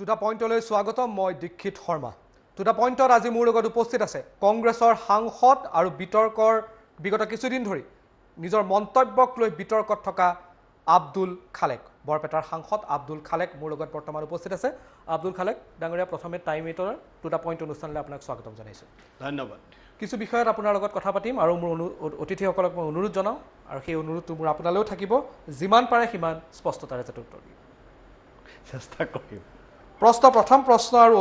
টুটা পইণ্টলৈ স্বাগতম মই দীক্ষিত শৰ্মা টুটা পইণ্টত আজি মোৰ লগত উপস্থিত আছে কংগ্ৰেছৰ সাংসদ আৰু বিতৰ্কৰ বিগত কিছুদিন ধৰি নিজৰ মন্তব্যক লৈ বিতৰ্কত থকা আব্দুল খালেক বৰপেটাৰ সাংসদ আব্দুল খালেক মোৰ লগত বৰ্তমান উপস্থিত আছে আব্দুল খালেক ডাঙৰীয়া প্ৰথমে টাইম এইটৰ টুটা পইণ্ট অনুষ্ঠানলৈ আপোনাক স্বাগতম জনাইছোঁ ধন্যবাদ কিছু বিষয়ত আপোনাৰ লগত কথা পাতিম আৰু মোৰ অতিথিসকলক মই অনুৰোধ জনাওঁ আৰু সেই অনুৰোধটো মোৰ আপোনালৈও থাকিব যিমান পাৰে সিমান স্পষ্টতাৰে যাতে উত্তৰ দিম চেষ্টা কৰিম প্ৰথম প্ৰশ্ন আৰু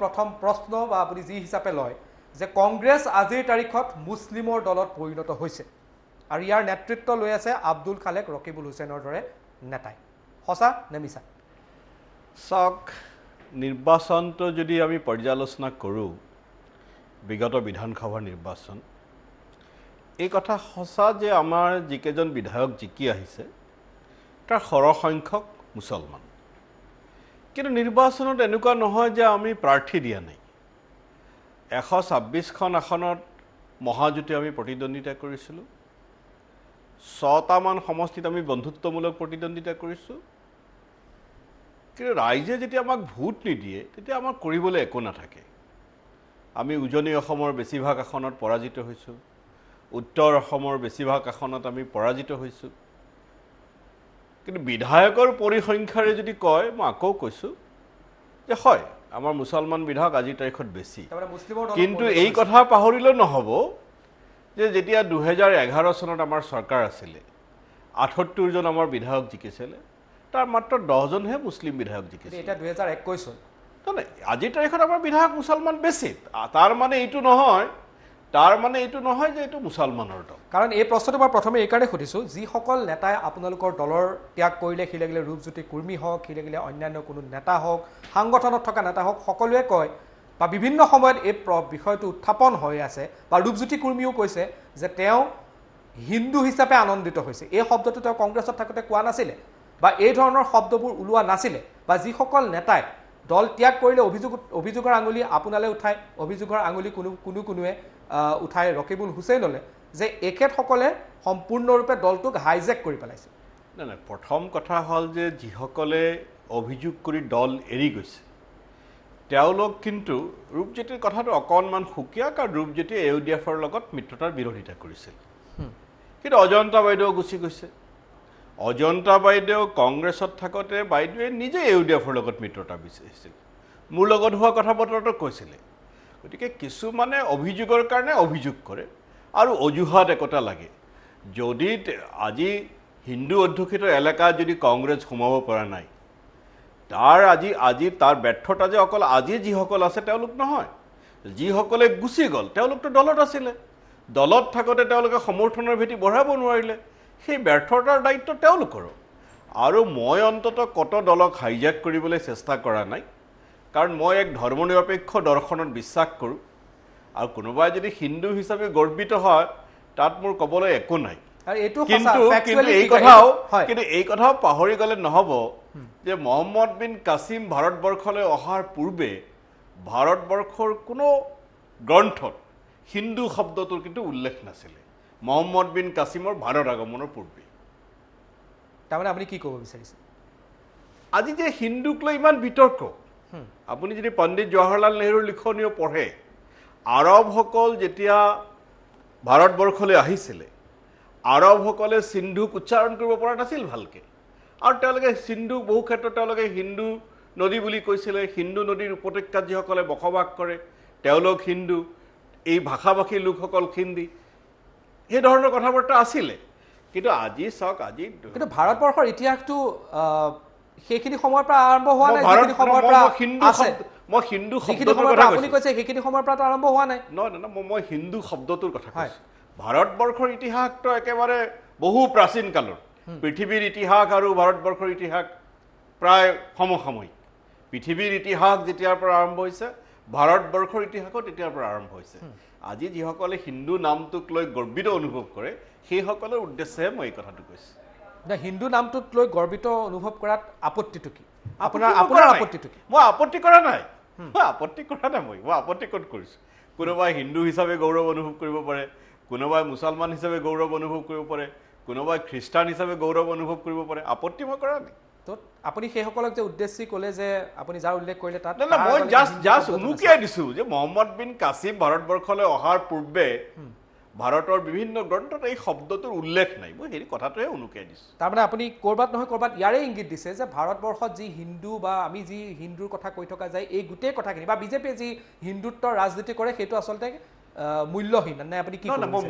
প্ৰথম প্ৰশ্ন বা আপুনি যি হিচাপে লয় যে কংগ্ৰেছ আজিৰ তাৰিখত মুছলিমৰ দলত পৰিণত হৈছে আৰু ইয়াৰ নেতৃত্ব লৈ আছে আব্দুল খালেক ৰকিবুল হুছেইনৰ দৰে নেতাই সঁচা নে মিছা চাওক নিৰ্বাচনটো যদি আমি পৰ্যালোচনা কৰোঁ বিগত বিধানসভাৰ নিৰ্বাচন এই কথা সঁচা যে আমাৰ যিকেইজন বিধায়ক জিকি আহিছে তাৰ সৰহসংখ্যক মুছলমান কিন্তু নিৰ্বাচনত এনেকুৱা নহয় যে আমি প্ৰাৰ্থী দিয়া নাই 126খন আসনত মহাজোঁটে আমি প্ৰতিদ্বন্দ্বিতা কৰিছিলোঁ 6টামান সমষ্টিত আমি বন্ধুত্বমূলক প্ৰতিদ্বন্দ্বিতা কৰিছোঁ কিন্তু ৰাইজে যেতিয়া আমাক ভোট নিদিয়ে তেতিয়া আমাক কৰিবলৈ একো নাথাকে আমি উজনি অসমৰ বেছিভাগ আসনত পৰাজিত হৈছোঁ উত্তৰ অসমৰ বেছিভাগ আসনত আমি পৰাজিত হৈছোঁ কিন্তু বিধায়কৰ পৰিসংখ্যাৰে যদি কয় মই আকৌ কৈছোঁ যে হয় আমাৰ মুছলমান বিধায়ক আজিৰ তাৰিখত বেছি কিন্তু এই কথা পাহৰিলেও নহ'ব যে যেতিয়া 2011 চনত আমাৰ চৰকাৰ আছিলে 78জন আমাৰ বিধায়ক জিকিছিলে তাৰ মাত্ৰ 10জনহে মুছলিম বিধায়ক জিকিছিলে এটা 2021 চন আজিৰ তাৰিখত আমাৰ বিধায়ক মুছলমান বেছি তাৰ মানে এইটো নহয় যে এইটো মুছলমানৰ দল কাৰণ এই প্ৰশ্নটো মই প্ৰথমে এইকাৰণে সুধিছোঁ যিসকল নেতাই আপোনালোকৰ দলৰ ত্যাগ কৰিলে সি লাগিলে ৰূপজ্যোতি কুৰ্মী হওক সি লাগিলে অন্যান্য কোনো নেতা হওক সাংগঠনত থকা নেতা হওক সকলোৱে কয় বা বিভিন্ন সময়ত এই বিষয়টো উত্থাপন হৈ আছে বা ৰূপজ্যোতি কুৰ্মীও কৈছে যে তেওঁ হিন্দু হিচাপে আনন্দিত হৈছে এই শব্দটো তেওঁ কংগ্ৰেছত থাকোঁতে কোৱা নাছিলে বা এই ধৰণৰ শব্দবোৰ ওলোৱা নাছিলে বা যিসকল নেতাই দল ত্যাগ কৰিলে অভিযোগৰ আঙুলি আপোনালৈ উঠাই অভিযোগৰ আঙুলি কোনোৱে উঠাই ৰকিবুল হুছেইনলৈ যে এখেতসকলে সম্পূৰ্ণৰূপে দলটোক হাইজেক কৰি পেলাইছে নাই প্ৰথম কথা হ'ল যে যিসকলে অভিযোগ কৰি দল এৰি গৈছে তেওঁলোক কিন্তু ৰূপজ্যোতিৰ কথাটো অকণমান সুকীয়া কাৰণ ৰূপজ্যোতিয়ে AUDF-ৰ লগত মিত্ৰতাৰ বিৰোধিতা কৰিছিল কিন্তু অজন্তা বাইদেউ গুচি গৈছে অজন্তা বাইদেউ কংগ্ৰেছত থাকোঁতে বাইদেৱে নিজে AUDF-ৰ লগত মিত্ৰতা বিচাৰিছিল মোৰ লগত হোৱা কথা বতৰাটো কৈছিলে গতিকে কিছুমানে অভিযোগৰ কাৰণে অভিযোগ কৰে আৰু অজুহাত একতা লাগে যদি আজি হিন্দু অধ্যুষিত এলেকাত যদি কংগ্ৰেছ সোমাব পৰা নাই তাৰ ব্যৰ্থতা যে অকল আজি যিসকল আছে তেওঁলোক নহয় যিসকলে গুচি গ'ল তেওঁলোকতো দলত আছিলে দলত থাকোঁতে তেওঁলোকে সমৰ্থনৰ ভেটি বঢ়াব নোৱাৰিলে সেই ব্যৰ্থতাৰ দায়িত্ব তেওঁলোকৰো আৰু মই অন্ততঃ কত দলক হাইজেক কৰিবলৈ চেষ্টা কৰা নাই কাৰণ মই এক ধৰ্মনিৰপেক্ষ দৰ্শনত বিশ্বাস কৰোঁ আৰু কোনোবাই যদি হিন্দু হিচাপে গৰ্বিত হয় তাত মোৰ ক'বলৈ একো নাই কিন্তু এই কথাও পাহৰি গ'লে নহ'ব যে মহম্মদ বিন কাছিম ভাৰতবৰ্ষলৈ অহাৰ পূৰ্বে ভাৰতবৰ্ষৰ কোনো গ্ৰন্থত হিন্দু শব্দটোৰ কিন্তু উল্লেখ নাছিলে মহম্মদ বিন কাছিমৰ ভাৰত আগমনৰ পূৰ্বে তাৰমানে আপুনি কি ক'ব বিচাৰিছে আজি যে হিন্দুক লৈ ইমান বিতৰ্ক আপুনি যদি পণ্ডিত জৱাহৰলাল নেহৰুৰ লিখনিও পঢ়ে আৰবসকল যেতিয়া ভাৰতবৰ্ষলৈ আহিছিলে আৰবসকলে সিন্ধুক উচ্চাৰণ কৰিব পৰা নাছিল ভালকৈ আৰু তেওঁলোকে সিন্ধুক বহু ক্ষেত্ৰত তেওঁলোকে হিন্দু নদী বুলি কৈছিলে হিন্দু নদীৰ উপত্যকাত যিসকলে বসবাস কৰে তেওঁলোক হিন্দু এই ভাষাভাষী লোকসকল হিন্দী এই ধৰণৰ কথা বাৰ্তা আছিলে কিন্তু আজি চাওক আজি কিন্তু ভাৰতবৰ্ষৰ ইতিহাসটো সেইখিনি সময়ৰ পৰা আৰম্ভ হোৱা নাই যিখিনি সময়ৰ পৰা আছে মই হিন্দু শব্দটোৰ কথা আপুনি কৈছে সেইখিনি সময়ৰ পৰা আৰম্ভ হোৱা নাই নহয় মই হিন্দু শব্দটোৰ কথা কৈছোঁ ভাৰতবৰ্ষৰ ইতিহাসটো একেবাৰে বহু প্ৰাচীন কালৰ পৃথিৱীৰ ইতিহাস আৰু ভাৰতবৰ্ষৰ ইতিহাস প্ৰায় সমসাময়িক পৃথিৱীৰ ইতিহাস যেতিয়াৰ পৰা আৰম্ভ হৈছে ভাৰতবৰ্ষৰ ইতিহাসো তেতিয়াৰ পৰা আৰম্ভ হৈছে আজি যিসকলে হিন্দু নামটোক লৈ গৰ্বিত অনুভৱ কৰে সেইসকলৰ উদ্দেশ্যেহে মই এই কথাটো কৈছোঁ হিন্দু নামটোক লৈ গৰ্বিত অনুভৱ কৰাত আপত্তিটো কি আপোনাৰ আপত্তিটো কি মই আপত্তি কৰা নাই মই আপত্তি ক'ত কৰিছোঁ কোনোবাই হিন্দু হিচাপে গৌৰৱ অনুভৱ কৰিব পাৰে কোনোবাই মুছলমান হিচাপে গৌৰৱ অনুভৱ কৰিব পাৰে কোনোবাই খ্ৰীষ্টান হিচাপে গৌৰৱ অনুভৱ কৰিব পাৰে আপত্তি মই কৰা নাই তো আপুনি সেইসকলক যে উদ্দেশ্যি ক'লে যে আপুনি যাৰ উল্লেখ কৰিলে তাত না মই জাষ্ট উনুকিয়াই দিছো যে মহম্মদ বিন কাছিম ভাৰতবৰ্ষলৈ অহাৰ পূৰ্বে ভাৰতৰ বিভিন্ন গ্ৰন্থত এই শব্দটোৰ উল্লেখ নাই মই সেই কথাটোহে উনুকিয়াই দিছো তাৰমানে আপুনি ক'ৰবাত নহয় ক'ৰবাত ইয়াৰে ইংগিত দিছে যে ভাৰতবৰ্ষত যি হিন্দু বা আমি যি হিন্দুৰ কথা কৈ থকা যায় এই গোটেই কথাখিনি বা বিজেপিয়ে যি হিন্দুত্বৰ ৰাজনীতি কৰে সেইটো আচলতে মূল্যহীন নে আপুনি কি না মই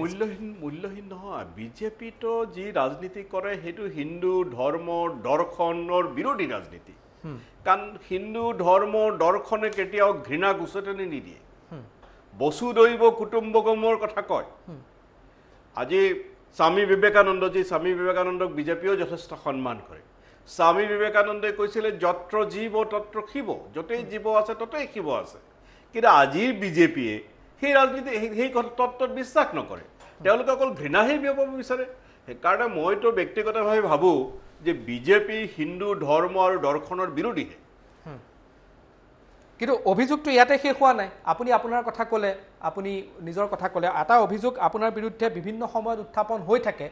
মূল্যহীন নহয় বিজেপিতো যি ৰাজনীতি কৰে সেইটো হিন্দু ধৰ্ম দৰ্শনৰ বিৰোধী ৰাজনীতি কাৰণ হিন্দু ধৰ্ম দৰ্শনে কেতিয়াও ঘৃণা গুচতনি নিদিয়ে বসুদৈব কুটুম্বকমৰ কথা কয় আজি স্বামী বিবেকানন্দক বিজেপিও যথেষ্ট সন্মান কৰে স্বামী বিবেকানন্দই কৈছিলে যত্ৰ জীৱ তত্ৰ শিৱ য'তেই জীৱ আছে ততেই শিৱ আছে কিন্তু আজিৰ বিজেপিয়ে সেই ৰাজনীতি সেই তত্ত্বত বিশ্বাস নকৰে তেওঁলোকে অকল ঘৃণাহে বিয়পাব বিচাৰে সেইকাৰণে মইতো ব্যক্তিগতভাৱে ভাবোঁ যে বিজেপি হিন্দু ধৰ্ম আৰু দৰ্শনৰ বিৰোধীহে কিন্তু অভিযোগটো ইয়াতে শেষ হোৱা নাই আপুনি আপোনাৰ কথা ক'লে আপুনি নিজৰ কথা ক'লে এটা অভিযোগ আপোনাৰ বিৰুদ্ধে বিভিন্ন সময়ত উত্থাপন হৈ থাকে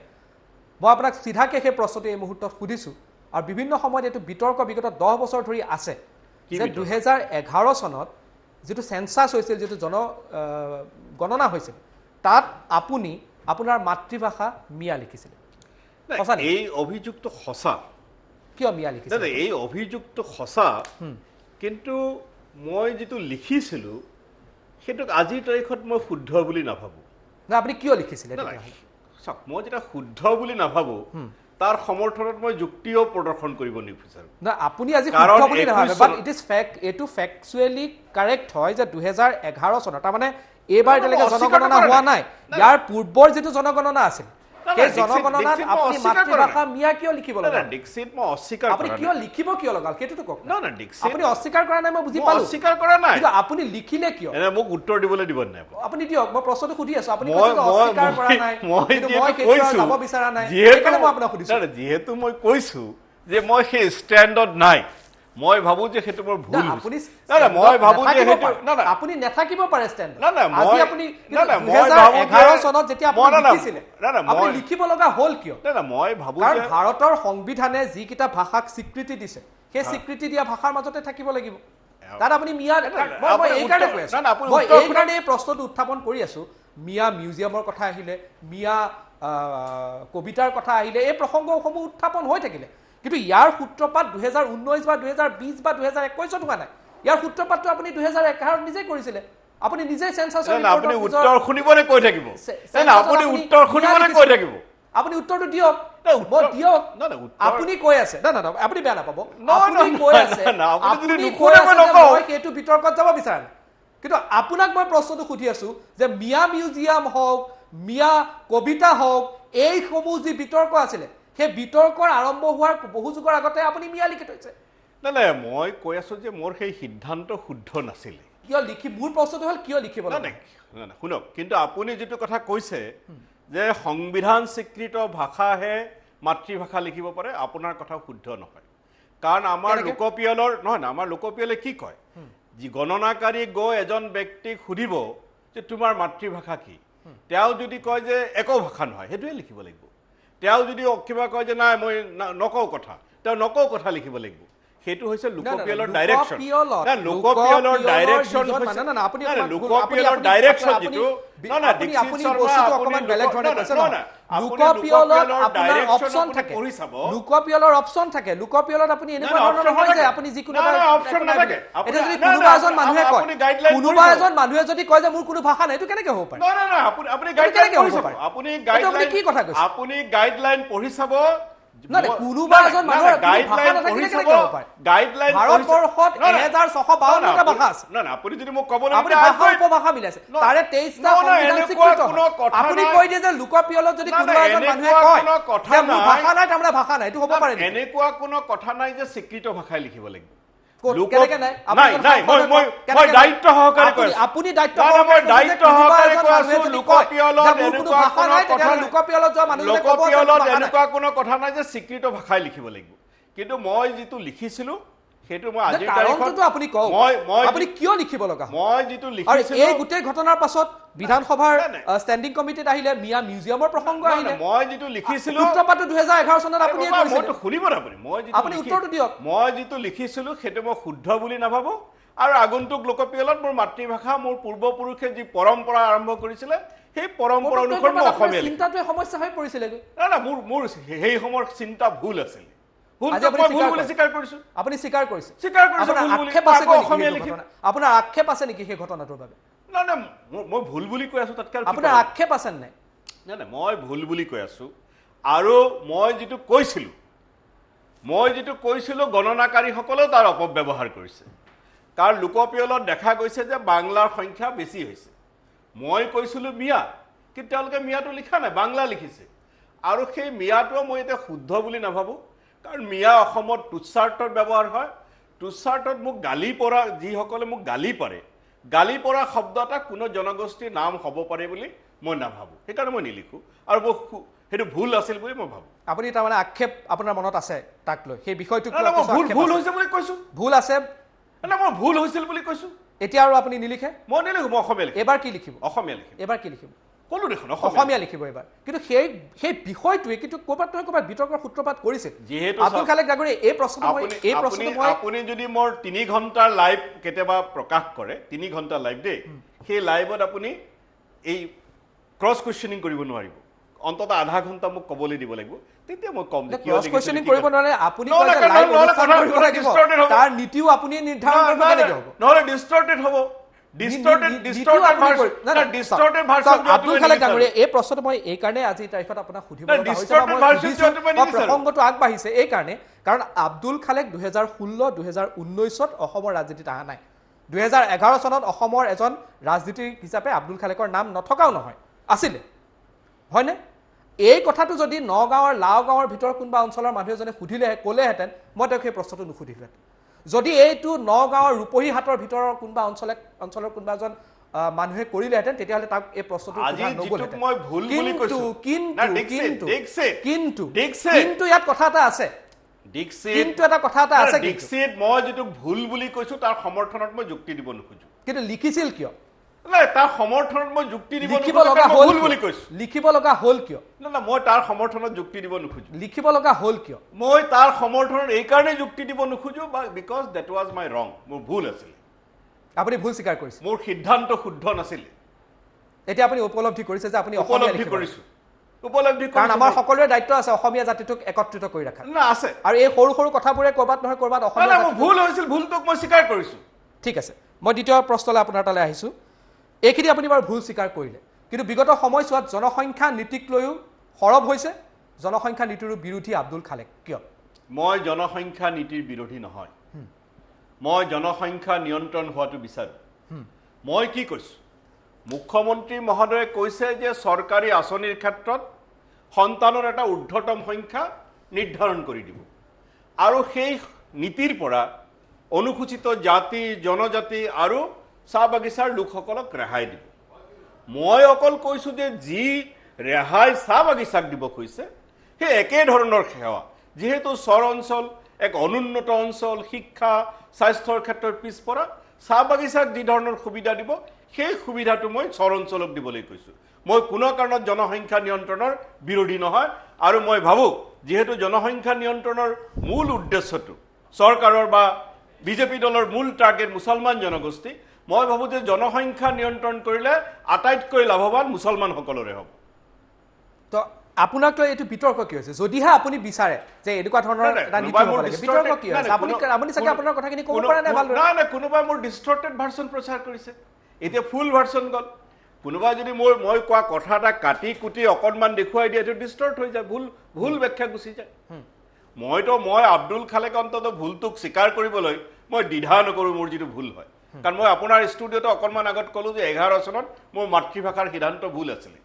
মই আপোনাক চিধাকৈ সেই প্ৰশ্নটো এই মুহূৰ্তত সুধিছোঁ আৰু বিভিন্ন সময়ত এইটো বিতৰ্ক বিগত 10 বছৰ ধৰি আছে যে 2011 চনত যেটো সেন্সাস হৈছিল যেটো গণনা হৈছিল তাত আপুনি আপোনাৰ মাতৃভাষা মিয়া লিখিছিল এই অভিযোগটো সঁচা কিয় মিয়া লিখিছিল এই অভিযোগটো সঁচা কিন্তু মই যেটো লিখিছিলো সেটোক আজিৰ তাৰিখত মই শুদ্ধ বুলি নাভাবো না আপুনি কিয় লিখিছিল চাওক মই যেটা শুদ্ধ বুলি নাভাবো তাৰ সমৰ্থনত মই যুক্তিও প্ৰদৰ্শন কৰিব নিবিচাৰো না আপুনি আজি শুদ্ধ বুলি নাভাবে বাট ইট ইজ ফ্যাক্ট এটো ফ্যাকচুৱেলি কাৰেক্ট হয় যে 2011 চনত তাৰ মানে এবাৰ এতিয়ালৈকে জনগণনা হোৱা নাই ইয়াৰ পূৰ্বৰ যেটো জনগণনা আছিল সেই জনগণনাত আপুনি মাতৃভাষা মিয়া কিয় লিখিব লগা ডিক্সিত মই অস্বীকাৰ আপুনি কিয় লিখিব কিয় লগাল কেটোটো কক না ডিক্সিত আপুনি অস্বীকাৰ কৰা নাই মই বুজি পালো অস্বীকাৰ কৰা নাই কিন্তু আপুনি লিখিলে কিয় এনে মোক উত্তৰ দিবলৈ দিব নাই আপুনি দিয়ক মই প্ৰশ্নটো সুধি আছো আপুনি কৈছে অস্বীকাৰ কৰা নাই কিন্তু মই কৈছো যাব বিচৰা নাই সেইকাৰণে মই আপোনাক সুধিছো যেহেতু মই কৈছো যে মই সেই ষ্টেণ্ডত নাই মই ভাবো যে হেতু মোৰ ভুল আপুনি না মই ভাবো যে হেতু না আপুনি নেথাকিব পাৰে ষ্টেণ্ড না আজি আপুনি না মই ভাবো 2011 চনত যেতিয়া আপুনি লিখিছিলে না আপুনি লিখিব লগা হল কিয় না মই ভাবো যে ভাৰতৰ সংবিধানে যি কিটা ভাষাক স্বীকৃতি দিছে সেই স্বীকৃতি দিয়া ভাষাৰ মাজতে থাকিব লাগিব তাত আপুনি মিয়া মই এই কাৰণে কৈ আছো মই এই কাৰণে এই প্ৰশ্নটো উত্থাপন কৰি আছো মিয়া মিউজিয়ামৰ কথা আহিলে মিয়া কবিতাৰ কথা আহিলে এই প্ৰসংগসমূহ উত্থাপন হৈ থাকিলে কিন্তু ইয়াৰ সূত্ৰপাত 2019 বা 2020 বা 2021 হোৱা নাই ইয়াৰ সূত্ৰপাতটো আপুনি 2011 নিজে কৰিছিলে আপুনি নিজে সেন্সাসৰ ৰিপৰ্টত আপুনি উত্তৰ শুনিবনে কৈ থাকিব না আপুনি উত্তৰ শুনিবনে কৈ থাকিব আপুনি উত্তৰটো দিয়ক মই দিয়ক আপুনি কৈ আছে না আপুনি বেয়া নাপাব আপুনি কৈ আছে আপুনি কৈ আছে মই সেইটো বিতৰ্কত যাব বিচাৰা নাই কিন্তু আপোনাক মই প্ৰশ্নটো সুধি আছো যে মিয়া মিউজিয়াম হওক মিয়া কবিতা হওক এই সমূহ যি বিতৰ্ক আছিলে সেই বিতৰ্কৰ আৰম্ভ হোৱাৰ বহু যুগৰ আগতে আপুনি মিয়া লিখি থৈছে না মই কৈ আছো যে মোৰ সেই সিদ্ধান্ত শুদ্ধ নাছিল কিয় লিখি মোৰ প্ৰশ্নটো হল কিয় লিখিব না শুনক কিন্তু আপুনি যেটো কথা কৈছে যে সংবিধান স্বীকৃত ভাষাহে মাতৃভাষা লিখিব পাৰে আপোনাৰ কথা শুদ্ধ নহয় কাৰণ আমাৰ লোকপিয়লৰ নহয় না আমাৰ লোকপিয়লে কি কয় যি গণনাকাৰী গৈ এজন ব্যক্তিক সুধিব যে তোমাৰ মাতৃভাষা কি তেওঁ যদি কয় যে একো ভাষা নহয় হেতুৱে লিখিব লাগিব তেওঁ যদি কিবা কয় যে নাই মই নকও কথা তেওঁ নকও কথা লিখিব লাগিব হেতু হৈছে লোকপিয়লৰ ডাইৰেকচন না লোকপিয়লৰ ডাইৰেকচন না না আপুনি লোকপিয়লৰ ডাইৰেকচন যেটো না না আপুনি বস্তুটো অকমান বেলেগ ধৰণে কৈছে না লোকপিয়লৰ আপোনাৰ অপচন থাকে লোকপিয়লৰ অপচন থাকে লোকপিয়লত আপুনি এনেকুৱা ধৰণৰ নহয় যে আপুনি যিকোনো অপচন নাথাকে এটা যদি কোনোবা এজন মানুহে কয় কোনোবা এজন মানুহে যদি কয় যে মোৰ কোনো ভাষা নাই এটো কেনেকৈ হ'ব পাৰে না না আপুনি গাইডলাইন পঢ়ি চাব আপুনি গাইডলাইন কি কথা কৈছে আপুনি গাইডলাইন পঢ়ি চাব না কোনোবা এজন মানুহৰ ভাষা নাথাকিলে কেনেকৈ হ'ব পাৰে গাইডলাইন ভাৰতবৰ্ষত 1652টা ভাষা আছে না না আপুনি যদি মোক ক'বলৈ আপুনি ভাষা উপভাষা মিলাইছে তাৰে 23টা সংবিধান স্বীকৃত আপুনি কৈ দিয়ে যে লোকপিয়লত যদি কোনোবা এজন মানুহে কয় যে মোৰ ভাষা নাই তাৰমানে ভাষা নাই এটো হ'ব পাৰে এনেকুৱা কোনো কথা নাই যে স্বীকৃত ভাষাই লিখিব লাগিব কেনেকৈ নাই মই দায়িত্ব সহকাৰে কৈ আছো আপুনি দায়িত্ব মই দায়িত্ব সহকাৰে কৈ আছো লোকপিয়লত এনেকুৱা ভাষা নাই তেতিয়া লোকপিয়লত যোৱা মানুহজনে ক'ব লোকপিয়লত এনেকুৱা কোনো কথা নাই যে স্বীকৃত ভাষাই লিখিব লাগিব কিন্তু মই যেটো লিখিছিলো সেইটো মই আজিৰ কাৰণটো আপুনি কওক আপুনি কিয় লিখিব লগা মই যেটো আৰু লিখিছিলো এই গোটেই ঘটনাৰ পাছত বিধানসভাৰ ষ্টেণ্ডিং কমিটিত আহিলে মিয়া মিউজিয়ামৰ প্ৰসংগ আহিলে মই যেটো লিখিছিলো সূত্ৰপাত 2011 চনত আপুনি কৈছিল মইতো শুনিব না আপুনি উত্তৰটো দিয়ক মই যেটো লিখিছিলো সেইটো মই শুদ্ধ বুলি নাভাবো আৰু আগন্তুক লোকপিয়লত মোৰ মাতৃভাষা মোৰ পূৰ্বপুৰুষে যি পৰম্পৰা আৰম্ভ কৰিছিলে সেই পৰম্পৰা অনুসৰণ মই অসমীয়া চিন্তাটোৱে সমস্যা হৈ পৰিছিলে না মোৰ সেই সময়ৰ চিন্তা ভুল আছিল আপুনি স্বীকাৰ কৰিছে আপোনাৰ আক্ষেপ আছে নেকি সেই ঘটনাটোৰ বাবে মই ভুল বুলি কৈ আছো তাতকৈ আপোনাৰ আক্ষেপ আছে নাই মই ভুল বুলি কৈ আছো আৰু মই যেটো কৈছিলো গণনাকাৰীসকলেও তাৰ অপব্যৱহাৰ কৰিছে কাৰণ লোকপিয়লত দেখা গৈছে যে বাংলাৰ সংখ্যা বেছি হৈছে মই কৈছিলো মিয়া কিন্তু তেওঁলোকে মিয়াটো লিখা নাই বাংলা লিখিছে আৰু সেই মিয়াটো মই এটা শুদ্ধ বুলি নাভাবো কাৰণ মিয়া অসমত তুচ্ছাৰ্থত ব্যৱহাৰ হয় তুচ্ছাৰ্থত মোক গালি পৰা যিসকলে মোক গালি পৰা শব্দ এটা কোনো জনগোষ্ঠীৰ নাম হ'ব পাৰে বুলি মই নাভাবো সেইকাৰণে মই নিলিখো আৰু সেইটো ভুল আছিল বুলি মই ভাবো আপুনি তাৰমানে আক্ষেপ আপোনাৰ মনত আছে তাক লৈ সেই বিষয়টো ভুল হৈছে বুলি কৈছো ভুল আছে না মই ভুল হৈছিল বুলি কৈছো এতিয়া আৰু আপুনি নিলিখে মই নিলিখো মই অসমীয়া লিখিম এবাৰ কি লিখিব অসমীয়া লিখিম এবাৰ কি লিখিব কলো দেখোন অসমীয়া লিখিব এবাৰ কিন্তু সেই বিষয়টোৱে কিন্তু ক'ৰবাত নহয় ক'ৰবাত বিতৰ্কৰ সূত্ৰপাত কৰিছে যিহেতু আব্দুল খালেক ডাঙৰীয়া এই প্ৰশ্নটো আপুনি যদি মোৰ 3 ঘণ্টাৰ লাইভ কেতিয়াবা প্ৰকাশ কৰে 3 ঘণ্টা লাইভ দেই সেই লাইভত আপুনি এই ক্ৰছ কুৱেশ্যনিং কৰিব নোৱাৰিব অন্তত আধা ঘণ্টা মোক ক'বলৈ দিব লাগিব তেতিয়া মই কম যে ক্ৰছ কুৱেশ্যনিং কৰিব নোৱাৰে আপুনি কয় যে লাইভ অনুষ্ঠান কৰিব লাগিব তাৰ নীতিও আপুনি নিৰ্ধাৰণ কৰিব কেনেকৈ হ'ব নহলে ডিষ্টৰ্টেড হ'ব আব্দুল খালেক ডাঙৰীয়া এই প্ৰশ্নটো মই এই কাৰণে আজি তাৰিখত আপোনাক সুধিব প্ৰসংগটো আগবাঢ়িছে এই কাৰণে কাৰণ আব্দুল খালেক 2016-2019 অসমৰ ৰাজনীতিত অহা নাই 2011 চনত অসমৰ এজন ৰাজনীতিক হিচাপে আব্দুল খালেকৰ নাম নথকাও নহয় আছিলে হয়নে এই কথাটো যদি নগাঁৱৰ লাওগাঁৱৰ ভিতৰৰ কোনোবা অঞ্চলৰ মানুহ এজনে সুধিলেহে ক'লেহেঁতেন মই তেওঁক সেই প্ৰশ্নটো নুসুধিলোহেঁতেন যদি এইটো নগাঁৱৰ ৰূপহীহাটৰ ভিতৰৰ কোনোবা অঞ্চলৰ কোনোবা এজন মানুহে কৰিলেহেঁতেন তেতিয়াহ'লে তাক এই প্ৰশ্নটো কিন্তু ইয়াত কথা এটা আছে মই যিটো ভুল বুলি কৈছো তাৰ সমৰ্থনত মই যুক্তি দিব নোখোজো কিন্তু লিখিছিল কিয় তাৰ সমৰ্থনত মই যুক্তি দিব লিখিব লগা হ'ল কিয় মই তাৰ সমৰ্থনত যুক্তি দিব নোখোজো লিখিব লগা হ'ল কিয় মই তাৰ সমৰ্থনত এই কাৰণে যুক্তি দিব নোখোজো বিকজ দেট ৱাজ মাই ৰং মোৰ ভুল আছিল আপুনি ভুল স্বীকাৰ কৰিছে মোৰ সিদ্ধান্ত শুদ্ধ নাছিল এতিয়া আপুনি উপলব্ধি কৰিছে যে আপুনি উপলব্ধি কৰিছো কাৰণ আমাৰ সকলোৰে দায়িত্ব আছে অসমীয়া জাতিটোক একত্ৰিত কৰি ৰাখা না আছে আৰু এই সৰু সৰু কথাবোৰে ক'ৰবাত নহয় ক'ৰবাত অসমীয়া ভুল হৈছিল ভুলটোক মই স্বীকাৰ কৰিছো ঠিক আছে মই দ্বিতীয় প্ৰশ্নলৈ আপোনাৰ তালৈ আহিছোঁ এইখিনি আপুনি বাৰু ভুল স্বীকাৰ কৰিলে কিন্তু বিগত সময়ছোৱাত জনসংখ্যা নীতিক লৈও সৰব হৈছে জনসংখ্যা নীতিৰ বিৰোধী আব্দুল খালেক কিয় মই জনসংখ্যা নীতিৰ বিৰোধী নহয় মই জনসংখ্যা নিয়ন্ত্ৰণ হোৱাটো বিচাৰো মই কি কৈছো মুখ্যমন্ত্ৰী মহোদয়ে কৈছে যে চৰকাৰী আঁচনিৰ ক্ষেত্ৰত সন্তানৰ এটা ঊৰ্ধ্বতম সংখ্যা নিৰ্ধাৰণ কৰি দিব আৰু সেই নীতিৰ পৰা অনুসূচিত জাতি জনজাতি আৰু চাহ বাগিচাৰ লোকসকলক ৰেহাই দিব মই অকল কৈছো যে যি ৰেহাই চাহ বাগিচাক দিব কৈছে সেই একে ধৰণৰ সেৱা যেহেতু চৰ অঞ্চল এক অনুন্নত অঞ্চল শিক্ষা স্বাস্থ্যৰ ক্ষেত্ৰত পিছপৰা চাহ বাগিচাক যি ধৰণৰ সুবিধা দিব সেই সুবিধাটো মই চৰ অঞ্চলক দিবলৈ কৈছো মই কোনো কাৰণত জনসংখ্যা নিয়ন্ত্ৰণৰ বিৰোধী নহয় আৰু মই ভাবো যেহেতু জনসংখ্যা নিয়ন্ত্ৰণৰ মূল উদ্দেশ্যটো চৰকাৰৰ বা বিজেপি দলৰ মূল টাৰ্গেট মুছলমান জনগোষ্ঠী মই ভাবো যে জনসংখ্যা নিয়ন্ত্ৰণ কৰিলে আটাইতকৈ লাভৱান মুছলমানসকলৰে হ'ব তো আপোনাক লৈ এইটো বিতৰ্ক কি হৈছে যদিহে আপুনি বিচাৰে যে এনেকুৱা ধৰণৰ এটা নীতি হ'ব লাগে বিতৰ্ক কি হৈছে আপুনি চাগে আপোনাৰ কথাখিনি ক'ব পৰা নাই ভালদৰে না কোনোবাই মোৰ ডিষ্টৰ্টেড ভাৰ্চন প্ৰচাৰ কৰিছে এতিয়া ফুল ভাৰ্চন গ'ল কোনোবাই যদি মই কোৱা কথা এটা কাটি কুটি অকণমান দেখুৱাই দিয়ে এইটো ডিষ্টৰ্ট হৈ যায় ভুল ব্যাখ্যা গুচি যায় মই আব্দুল খালেক অন্তত ভুলটোক স্বীকাৰ কৰিবলৈ মই দ্বিধা নকৰোঁ মোৰ যিটো ভুল হয় কাৰণ মই আপোনাৰ ষ্টুডিঅ'তে অকণমান আগত ক'লোঁ যে 11 চনত মোৰ মাতৃভাষাৰ সিদ্ধান্ত ভুল আছিলে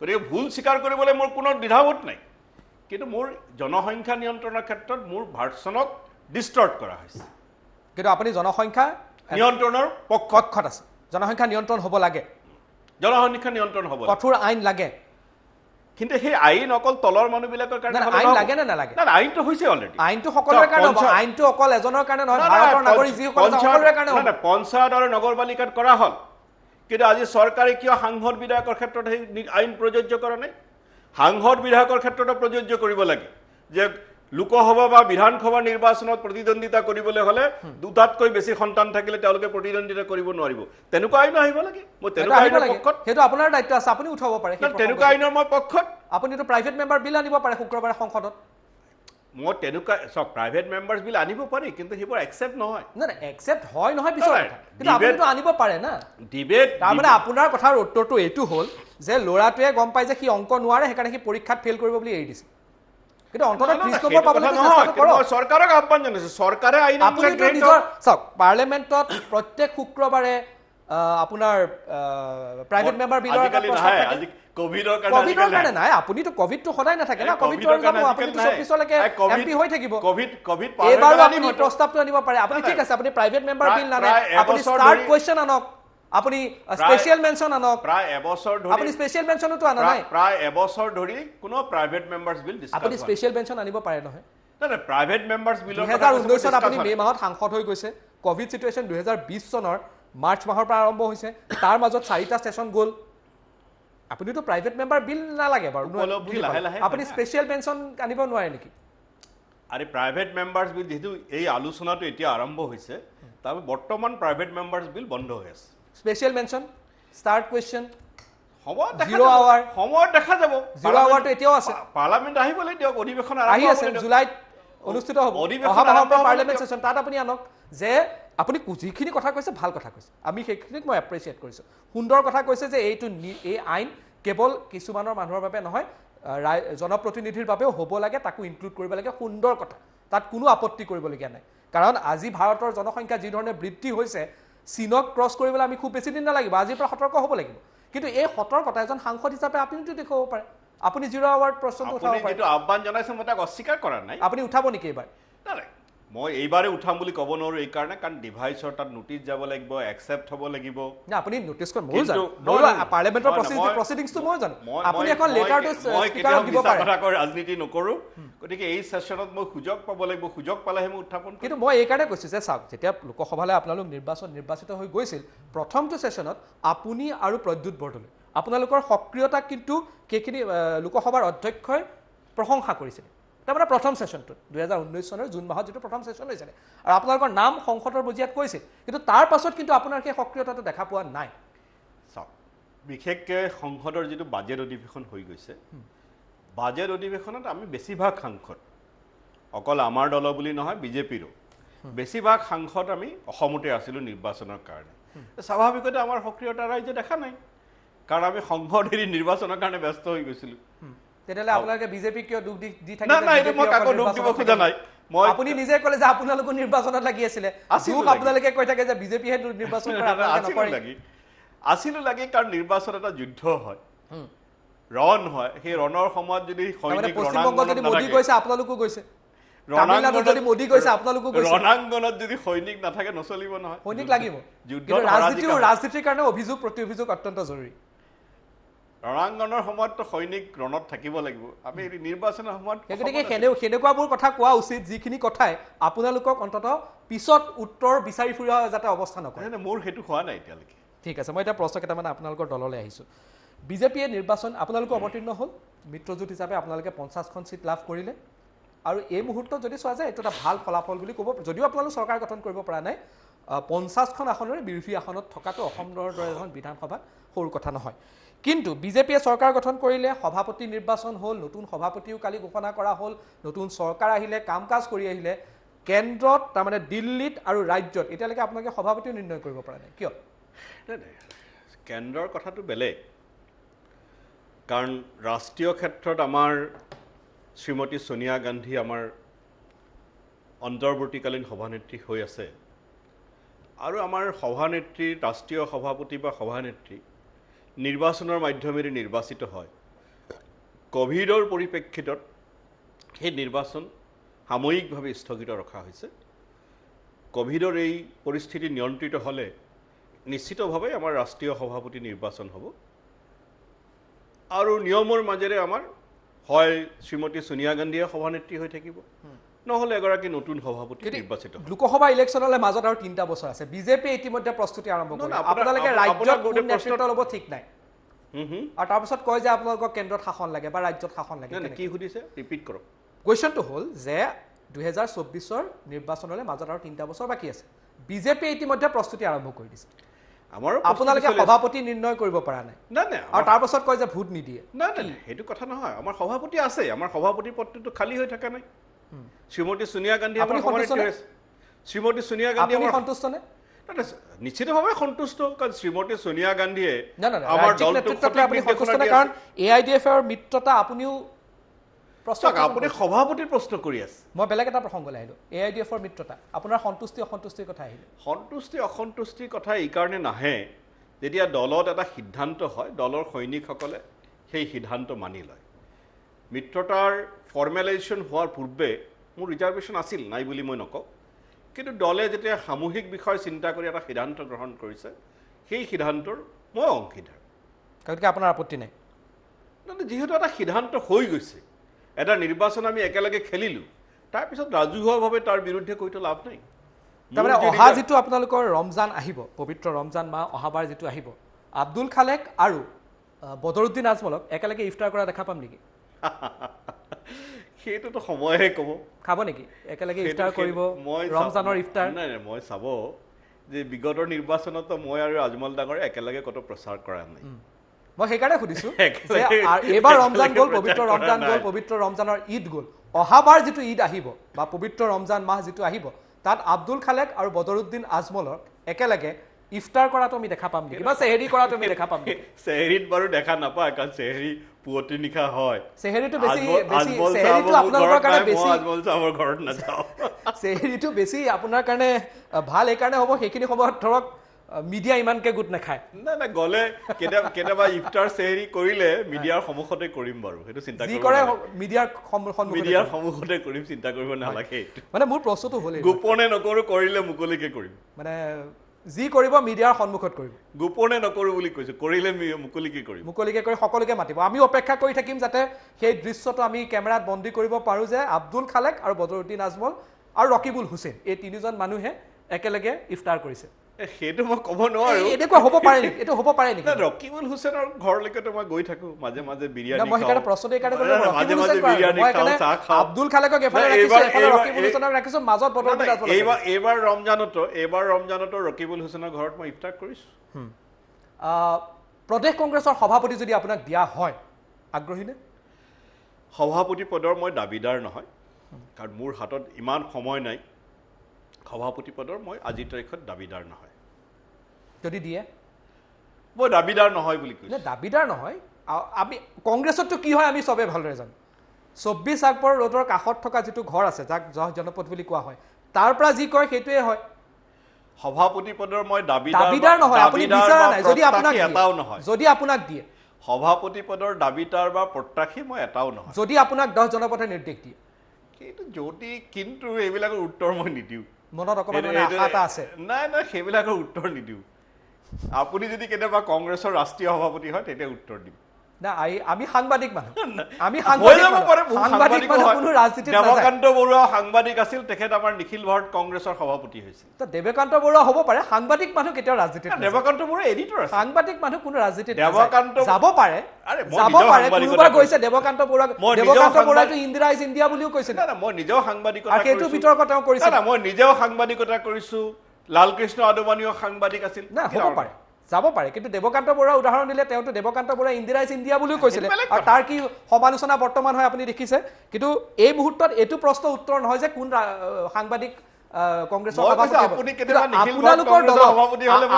গতিকে ভুল স্বীকাৰ কৰিবলৈ মোৰ কোনো দ্বিধাবোধ নাই কিন্তু মোৰ জনসংখ্যা নিয়ন্ত্ৰণৰ ক্ষেত্ৰত মোৰ ভাৰ্চনক ডিষ্টৰ্ট কৰা হৈছে কিন্তু আপুনি জনসংখ্যা নিয়ন্ত্ৰণৰ পক্ষত আছে জনসংখ্যা নিয়ন্ত্ৰণ হ'ব লাগে জনসংখ্যা নিয়ন্ত্ৰণ হ'ব কঠোৰ আইন লাগে কিন্তু সেই আইন অকল তলৰ মানুহবিলাকৰ কাৰণে নাই, হ'লে আইন নহ'ব। লাগে নে নালাগে? নাই, আইনটো হৈছে অলৰেডি। আইনটো সকলোৰে কাৰণে হ'ব, আইনটো অকল এজনৰ কাৰণে নহয়, ভাৰতৰ নাগৰিক যিসকল আছে সকলোৰে কাৰণে হ'ব। পঞ্চায়ত আৰু নগৰপালিকাত কৰা হ'ল, কিন্তু আজি চৰকাৰে কিয় সাংসদ বিধায়কৰ ক্ষেত্ৰত সেই আইন প্ৰযোজ্য কৰা নাই? সাংসদ বিধায়কৰ ক্ষেত্ৰতো প্ৰযোজ্য কৰিব লাগে যে লোকসভা বা বিধানসভা নিৰ্বাচনত প্ৰতিদ্বন্দ্বিতা কৰিবলৈ হ'লে দুটাতকৈ বেছি সন্তান থাকিলে তেওঁলোকে প্ৰতিদ্বন্দ্বিতা কৰিব নোৱাৰিব। তেনেকুৱা আইন আহিব লাগে। মই তেনেকুৱা আইনৰ পক্ষত। সেইটো আপোনাৰ দায়িত্ব আছে, আপুনি উঠাব পাৰে। তেনেকুৱা আইনৰ মই পক্ষত। আপুনিতো প্ৰাইভেট মেম্বাৰ বিল আনিব পাৰে শুক্ৰবাৰে সংসদত। মই তেনেকুৱা চাওক, প্ৰাইভেট মেম্বাৰ্ছ বিল আনিব পাৰি, কিন্তু সেইবোৰ একচেপ্ট নহয়। নাই নাই, একচেপ্ট হয় নহয় পিছৰ কথা, কিন্তু আপুনিতো আনিব পাৰে না। ডিবেট তাৰমানে আপোনাৰ কথাৰ উত্তৰটো এইটো হ'ল যে ল'ৰাটোৱে গম পায় যে সি অংক নোৱাৰে, সেইকাৰণে সি পৰীক্ষাত ফেইল কৰিব বুলি এৰি দিছে। কিন্তু অন্ততঃ 30 নম্বৰ পাবলৈ চেষ্টা কৰক। চৰকাৰক আহ্বান জনাইছো, চৰকাৰে আইন আপুনিতো নিজৰ চাওক, পাৰ্লিয়ামেণ্টত প্ৰত্যেক শুক্ৰবাৰে আপোনাৰ প্ৰাইভেট মেম্বাৰ বিলৰ কভিডৰ কাৰণে নাই। আপুনিতো কভিডটো সদায় নাথাকে না, কভিডটো আপুনিতো 24লৈকে এমপি হৈ থাকিব। এইবাৰো আপুনি প্ৰস্তাৱটো আনিব পাৰে। আপুনি ঠিক আছে, আপুনি প্ৰাইভেট মেম্বাৰ বিল নানে, আপুনি ষ্টাৰ্ট কুৱেশ্যন আনক, আপুনি স্পেচিয়েল মেনশ্যন আনক। প্ৰায় এবছৰ ধৰি আপুনি স্পেচিয়েল মেনশ্যনটো আনা নাই। প্ৰায় এবছৰ ধৰি কোনো প্ৰাইভেট মেম্বাৰ্ছ বিল ডিছকাছ আপুনি স্পেচিয়েল মেনশ্যন আনিব পাৰে নহয়। নাই, প্ৰাইভেট মেম্বাৰ্ছ বিলৰ 2019 আপুনি মে' মাহত সাংসদ হৈ গৈছে। কভিড চিটুৱেশ্যন 2020 চনৰ মাৰ্চ মাহৰ পৰা আৰম্ভ হৈছে, তাৰ মাজত 4টা ছেশ্যন গ'ল। আপুনিতো প্ৰাইভেট মেম্বাৰ বিল নালাগে বাৰু, আপুনি স্পেচিয়েল পেঞ্চন আনিব নোৱাৰে নেকি? আৰে প্ৰাইভেট মেম্বাৰ্ছ বিল যিহেতু এই আলোচনাটো এতিয়া আৰম্ভ হৈছে, তাৰ বৰ্তমান প্ৰাইভেট মেম্বাৰ্ছ বিল বন্ধ হৈ আছে। Special mention, starred question, zero' hour, সময়ত দেখা যাব। জিৰ' আৱাৰটো এতিয়াও আছে। পাৰ্লামেণ্ট আহিবলৈ দিয়ক, অধিৱেশন আহি আছে, জুলাইত অনুষ্ঠিত হ'ব অহা মাহৰ পৰা পাৰ্লিয়ামেণ্ট ছেশ্যন। তাত আপুনি আনক যে আপুনি যিখিনি কথা কৈছে ভাল কথা কৈছে, আমি সেইখিনিক মই এপ্ৰিচিয়েট কৰিছোঁ। সুন্দৰ কথা কৈছে যে এই আইন কেৱল কিছুমানৰ মানুহৰ বাবে নহয়, জনপ্ৰতিনিধিৰ বাবেও হ'ব লাগে, তাকো ইনক্লুড কৰিব লাগে। সুন্দৰ কথা, তাত কোনো আপত্তি কৰিবলগীয়া নাই। কাৰণ আজি ভাৰতৰ জনসংখ্যা যিধৰণে বৃদ্ধি হৈছে, চীনক ক্ৰছ কৰিবলৈ আমি খুব বেছি দিন নালাগিব, আজিৰ পৰা সতৰ্ক হ'ব লাগিব। কিন্তু এই সতৰ্কতা এজন সাংসদ হিচাপে আপুনিতো দেখুৱাব পাৰে। আপুনি জিৰ' আৱাৰ প্ৰশ্নটো উঠাব পাৰে। যিটো আহ্বান জনাইছে মই তাক অস্বীকাৰ কৰা নাই। আপুনি উঠাব নেকি এইবাৰ? নাই, মই এইবাৰে উঠাম বুলি ক'ব নোৱাৰোঁ, এইকাৰণে কাৰণ ডিভাইচৰ তাত নোটিছ যাব লাগিব, একচেপ্ট হ'ব লাগিব। না, আপুনি নোটিছখন ময়ো জানো, পাৰ্লিয়ামেণ্টৰ প্ৰচিডিংছটো ময়ো জানো। আপুনি এখন লেটাৰটো স্পীকাৰক দিব পাৰে। ৰাজনীতি নকৰোঁ, গতিকে এই ছেশ্যনত মই সুযোগ পাব লাগিব, সুযোগ পালেহে মই উত্থাপন। কিন্তু মই এইকাৰণে কৈছোঁ যে চাওক, যেতিয়া লোকসভালৈ আপোনালোক নিৰ্বাচিত হৈ গৈছিল, প্ৰথমটো ছেশ্যনত আপুনি আৰু প্ৰদ্যুৎ বৰদলৈ আপোনালোকৰ সক্ৰিয়তাক কিন্তু সেইখিনি লোকসভাৰ অধ্যক্ষই প্ৰশংসা কৰিছিল। তাৰমানে প্ৰথম ছেশ্যনটোত 2019 চনৰ জুন মাহত যিটো প্ৰথম ছেশ্যন হৈছিলে, আৰু আপোনালোকৰ নাম সংসদৰ মজিয়াত কৈছিল, কিন্তু তাৰ পাছত কিন্তু আপোনাৰ সেই সক্ৰিয়তাটো দেখা পোৱা নাই। চাওক, বিশেষকৈ সংসদৰ যিটো বাজেট অধিৱেশন হৈ গৈছে, বাজেট অধিৱেশনত আমি বেছিভাগ সাংসদ, অকল আমাৰ দলৰ বুলি নহয়, বিজেপিৰো বেছিভাগ সাংসদ আমি অসমতে আছিলোঁ নিৰ্বাচনৰ কাৰণে। স্বাভাৱিকতে আমাৰ সক্ৰিয়তা ৰাইজে দেখা নাই, কাৰণ আমি সংসদ এৰি নিৰ্বাচনৰ কাৰণে ব্যস্ত হৈ গৈছিলোঁ। তেতিয়াহ'লে আপোনালোকে বিজেপিক কিয় দুখ দি থাকে? আপুনি নিজে ক'লে যে আপোনালোকো নিৰ্বাচনত লাগি আছিলে, আপোনালোকে কৈ থাকে যে বিজেপিহে নিৰ্বাচন আছিলো লাগে, কাৰণ নিৰ্বাচন এটা যুদ্ধ হয়, ৰণ হয়। সেই ৰণৰ সময়ত যদি পশ্চিমবংগত যদি মোদী গৈছে আপোনালোকো গৈছে, তামিলনাডুত যদি মোদী গৈছে আপোনালোকো গৈছে, ৰণাংগনত যদি সৈনিক নাথাকে নচলিব নহয়, সৈনিক লাগিব। ৰাজনীতিৰ কাৰণে অভিযোগ প্ৰতি অভিযোগ অত্যন্ত জৰুৰী। ৰণাংগনৰ সময়ততো সৈনিক ৰণত থাকিব লাগিব, আমি নিৰ্বাচনৰ সময়ত। গতিকে সেনেকুৱাবোৰ কথা কোৱা উচিত, যিখিনি কথাই আপোনালোকক অন্ততঃ পিছত উত্তৰ বিচাৰি ফুৰা যাতে অৱস্থা নকৰে। মোৰ সেইটো হোৱা নাই এতিয়ালৈকে। ঠিক আছে, মই এতিয়া প্ৰশ্ন কেইটামান আপোনালোকৰ দললৈ আহিছোঁ। বিজেপিয়ে নিৰ্বাচন আপোনালোকো অৱতীৰ্ণ হ'ল, মিত্ৰজোঁট হিচাপে আপোনালোকে 50খন ছিট লাভ কৰিলে, আৰু এই মুহূৰ্তত যদি চোৱা যায় এইটো এটা ভাল ফলাফল বুলি ক'ব। যদিও আপোনালোক চৰকাৰ গঠন কৰিব পৰা নাই, 50খন আসনৰে বিৰোধী আসনত থকাটো অসমৰ দৰে এখন বিধানসভাত সৰু কথা নহয়। কিন্তু বিজেপিয়ে চৰকাৰ গঠন কৰিলে, সভাপতি নিৰ্বাচন হ'ল, নতুন সভাপতিও কালি ঘোষণা কৰা হ'ল, নতুন চৰকাৰ আহিলে, কাম কাজ কৰি আহিলে। কেন্দ্ৰত তাৰমানে দিল্লীত আৰু ৰাজ্যত এতিয়ালৈকে আপোনালোকে সভাপতিও নিৰ্ণয় কৰিব পৰা নাই, কিয়? কেন্দ্ৰৰ কথাটো বেলেগ, কাৰণ ৰাষ্ট্ৰীয় ক্ষেত্ৰত আমাৰ শ্ৰীমতী ছোনিয়া গান্ধী আমাৰ অন্তৰ্বৰ্তীকালীন সভানেত্ৰী হৈ আছে, আৰু আমাৰ সভানেত্ৰী, ৰাষ্ট্ৰীয় সভাপতি বা সভানেত্ৰী নিৰ্বাচনৰ মাধ্যমেৰে নিৰ্বাচিত হয়। ক'ভিডৰ পৰিপ্ৰেক্ষিতত সেই নিৰ্বাচন সাময়িকভাৱে স্থগিত ৰখা হৈছে। ক'ভিডৰ এই পৰিস্থিতি নিয়ন্ত্ৰিত হ'লে নিশ্চিতভাৱে আমাৰ ৰাষ্ট্ৰীয় সভাপতি নিৰ্বাচন হ'ব, আৰু নিয়মৰ মাজেৰে আমাৰ হয় শ্ৰীমতী সোনিয়া গান্ধীয়ে সভানেত্ৰী হৈ থাকিব, নহ'লে এগৰাকী নতুন সভাপতি নিৰ্বাচিত হ'ব। লোকসভা ইলেকশ্যনলৈ মাজত আৰু 3টা বছৰ আছে। বিজেপি ইতিমধ্যে প্ৰস্তুতি আৰম্ভ কৰিছে। আপোনালোকে ৰাজ্যত কোন নেতৃত্ব ল'ব ঠিক নাই, আৰু তাৰপিছত কয় যে আপোনালোকক কেন্দ্ৰত শাসন লাগে বা ৰাজ্যত শাসন লাগে। কি সুধিছে ৰিপিট কৰক। কুৱেশ্যনটো হ'ল যে 2024 নিৰ্বাচনলৈ মাজত আৰু 3টা বছৰ বাকী আছে। বিজেপিয়ে ইতিমধ্যে প্ৰস্তুতি আৰম্ভ কৰি দিছে। আপোনালোকে সভাপতি নিৰ্ণয় কৰিব পৰা নাই, আৰু তাৰ পাছত কয় যে ভোট নিদিয়ে। নাই সেইটো কথা নহয়। আমাৰ সভাপতি আছে, আমাৰ সভাপতিৰ পদটো খালী হৈ থকা নাই। শ্ৰীমতী সোনিয়া গান্ধী শ্ৰীমতী সোনিয়া গান্ধী সন্তুষ্ট নে? নিশ্চিতভাৱে সন্তুষ্ট, কাৰণ শ্ৰীমতী সোনিয়া গান্ধীয়ে আমাৰ দলটোক সন্তুষ্ট নে? কাৰণ AIDF-ৰ মিত্ৰতা আপুনিও আপুনি সভাপতিৰ প্ৰশ্ন কৰি আছে। মই বেলেগ এটা প্ৰসংগলৈ আহিলোঁ। AIDF-ৰ মিত্ৰতা, আপোনাৰ সন্তুষ্টি অসন্তুষ্টিৰ কথা আহিলে। সন্তুষ্টি অসন্তুষ্টিৰ কথা এইকাৰণে নাহে, যেতিয়া দলত এটা সিদ্ধান্ত হয় দলৰ সৈনিকসকলে সেই সিদ্ধান্ত মানি লয়। মিত্ৰতাৰ ফৰ্মেলাইজেশ্যন হোৱাৰ পূৰ্বে মোৰ ৰিজাৰ্ভেশ্যন আছিল, নাই বুলি মই নকওঁ, কিন্তু দলে যেতিয়া সামূহিক বিষয় চিন্তা কৰি এটা সিদ্ধান্ত গ্ৰহণ কৰিছে, সেই সিদ্ধান্তৰ মই অংশীদাৰ। গতিকে আপোনাৰ আপত্তি নাই? যিহেতু এটা সিদ্ধান্ত হৈ গৈছে, এটা নিৰ্বাচন আমি একেলগে খেলিলোঁ, তাৰপিছত ৰাজহুৱাভাৱে তাৰ বিৰুদ্ধে কৈতো লাভ নাই। তাৰমানে অহা যিটো আপোনালোকৰ ৰমজান আহিব, পবিত্ৰ ৰমজান মাহ অহাবাৰ যিটো আহিব, আব্দুল খালেক আৰু বদৰুদ্দিন আজমলক একেলগে ইফতাৰ কৰা দেখা পাম নেকি? সেইটোতো সময়ে ক'ব। খাব নেকি একেলগে ইফতাৰ কৰিব ৰমজানৰ ইফতাৰ? নাই মই চাব যে বিগত নিৰ্বাচনতো মই আৰু আজমল ডাঙৰে একেলগে ক'তো প্ৰচাৰ কৰা নাই। মই সেইকাৰণে সুধিছোঁ যে এইবাৰ ৰমজান গ'ল, পবিত্ৰ ৰমজান গ'ল, পবিত্ৰ ৰমজানৰ ঈদ গ'ল, অহাবাৰ যিটো ঈদ আহিব বা পবিত্ৰ ৰমজান মাহ যিটো আহিব, তাত আব্দুল খালেক আৰু বদৰুদ্দিন আজমলক একেলগে ইফতাৰ কৰাটো আমি দেখা পাম নেকি, বা চেহেৰি কৰাটো আমি দেখা পাম নেকি? চেহেৰিত বাৰু দেখা নাপায়, কাৰণ চেহেৰি পুৱতি নিশা হয়। চেহেৰিটো আপোনালোকৰ কাৰণে বেছি, ঘৰত নাযাওঁ। চেহেৰিটো বেছি আপোনাৰ কাৰণে ভাল এইকাৰণে হ'ব, সেইখিনি সময়ত ধৰক মিডিয়া ইমানকে গোট নাখায়। নাই গ'লে কেতিয়াবা ইফতাৰ চেহেৰি কৰিলে মিডিয়াৰ সন্মুখতে কৰিম বাৰু, সেইটো চিন্তা যি কৰে মিডিয়াৰ সন্মুখতে কৰিম, চিন্তা কৰিব নালাগে। মানে মোৰ প্ৰশ্নটো হ'ল গোপনে নকৰোঁ, কৰিলে মুকলিকে কৰিম। মানে যি কৰিব মিডিয়াৰ সন্মুখত কৰিব। গোপনে নকৰোঁ বুলি কৈছোঁ, কৰিলে মুকলিকে কৰিম। মুকলিকে কৰি সকলোকে মাতিব। আমি অপেক্ষা কৰি থাকিম যাতে সেই দৃশ্যটো আমি কেমেৰাত বন্দী কৰিব পাৰোঁ যে আব্দুল খালেক আৰু বদৰুদ্দিন আজমল আৰু ৰকিবুল হুছেইন, এই 3জন মানুহে একেলগে ইফতাৰ কৰিছে। সেইটো মই ক'ব নোৱাৰো। এনেকুৱা হ'ব পাৰে নেকি? এইটো হ'ব পাৰে নেকি? ৰকিবুল হুছেইনৰ ঘৰলৈকেতো মই গৈ থাকো, মাজে মাজে বিৰিয়ানী মই সেইকাৰণে প্ৰশ্নটো এইকাৰণে কৰিলোঁ, আব্দুল খালেকক এফালে ৰাখিছোঁ, এফালে ৰকিবুল হুছেইনক ৰাখিছোঁ, মাজত বদৰুদ্দিন আজমল। এইবাৰ ৰমজানতো ৰকিবুল হুছেইনৰ ঘৰত মই ইফতাৰ কৰিছোঁ। প্ৰদেশ কংগ্ৰেছৰ সভাপতি যদি আপোনাক দিয়া হয়, আগ্ৰহী নে? সভাপতি পদৰ মই দাবীদাৰ নহয়, কাৰণ মোৰ হাতত ইমান সময় নাই। সভাপতি পদৰ মই আজিৰ তাৰিখত দাবীদাৰ নহয়। যদি দিয়ে মই দাবীদাৰ নহয় বুলি কৈছোঁ। দাবীদাৰ নহয়, আমি কংগ্ৰেছততো কি হয় আমি চবেই ভালদৰে জানো। 24 আকবৰ ৰোডৰ কাষত থকা যিটো ঘৰ আছে, যাক জনপথ বুলি কোৱা হয়, তাৰ পৰা যি কয় সেইটোৱে হয়। সভাপতি পদৰ মই দাবীদাৰ নহয়, আপুনি বিচৰা নাই। যদি আপোনাক দিয়ে সভাপতি পদৰ দাবীদাৰ বা প্ৰত্যাশী মই এটাও নহয়। যদি আপোনাক 10 জনপথে নিৰ্দেশ দিয়ে, সেইটো যদি কিন্তু এইবিলাকৰ উত্তৰ মই নিদিওঁ। মনত অকণমান আশা এটা আছে? নাই সেইবিলাকৰ উত্তৰ নিদিওঁ। আপুনি যদি কেতিয়াবা কংগ্ৰেছৰ ৰাষ্ট্ৰীয় সভাপতি হয় তেতিয়া উত্তৰ দিম। আমি সাংবাদিক মানুহ, দেৱকান্ত বৰুৱা সাংবাদিক আছিল, তেখেত আমাৰ নিখিল ভাৰত কংগ্ৰেছৰ সভাপতি হৈছিল। দেৱকান্ত বৰুৱা হ'ব পাৰে, সাংবাদিক মানুহ কেতিয়াও ৰাজনীতিত। দেৱকান্ত বৰুৱা এডিটৰ আছে, সাংবাদিক মানুহ কোনো ৰাজনীতিত দেৱকান্ত যাব পাৰে, কোনোবা গৈছে দেৱকান্ত বৰুৱাটো ইন্দিৰা ইজ ইণ্ডিয়া বুলিও কৈছিল। মই নিজেও সাংবাদিকতা, সেইটো বিতৰ্ক তেওঁ কৰিছিল। মই নিজেও সাংবাদিকতা কৰিছোঁ, লালকৃষ্ণ আদৱানীও সাংবাদিক আছিল। না হ'ব পাৰে, যাব পাৰে, কিন্তু দেৱকান্ত বৰুৱা উদাহৰণ দিলে তেওঁতো দেৱকান্ত বৰুৱা ইন্দিৰা ইজ ইণ্ডিয়া বুলিও কৈছিলে, আৰু তাৰ কি সমালোচনা বৰ্তমান হয় আপুনি দেখিছে। কিন্তু এই মুহূৰ্তত এইটো প্ৰশ্ন উত্তৰ নহয় যে কোন সাংবাদিক কংগ্ৰেছৰ সভাপতি।